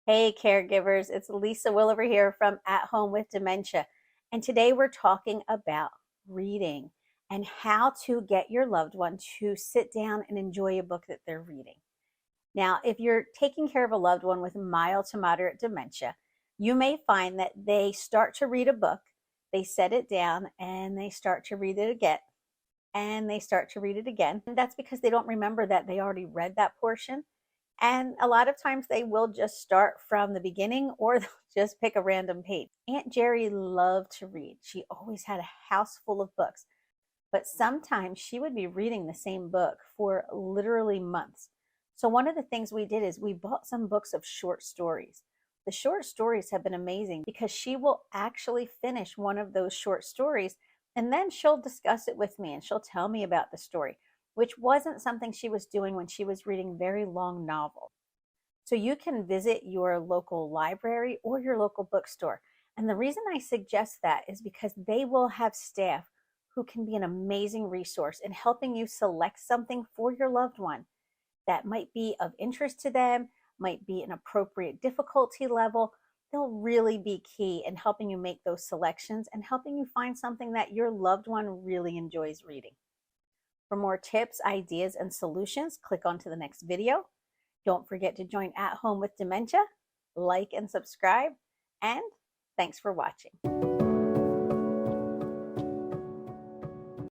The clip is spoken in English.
Hey, caregivers, it's Lisa Will over here from At Home with Dementia. And today we're talking about reading and how to get your loved one to sit down and enjoy a book that they're reading. Now, if you're taking care of a loved one with mild to moderate dementia, you may find that they start to read a book, they set it down, and they start to read it again, and they start to read it again. And that's because they don't remember that they already read that portion, and a lot of times they will just start from the beginning or they'll just pick a random page. Aunt Jerry loved to read. She always had a house full of books, but sometimes she would be reading the same book for literally months. So one of the things we did is we bought some books of short stories. The short stories have been amazing because she will actually finish one of those short stories and then she'll discuss it with me and she'll tell me about the story, which wasn't something she was doing when she was reading very long novels. So you can visit your local library or your local bookstore. And the reason I suggest that is because they will have staff who can be an amazing resource in helping you select something for your loved one that might be of interest to them, might be an appropriate difficulty level. They'll really be key in helping you make those selections and helping you find something that your loved one really enjoys reading. For more tips, ideas, and solutions, click on to the next video. Don't forget to join At Home with Dementia, like and subscribe, and thanks for watching.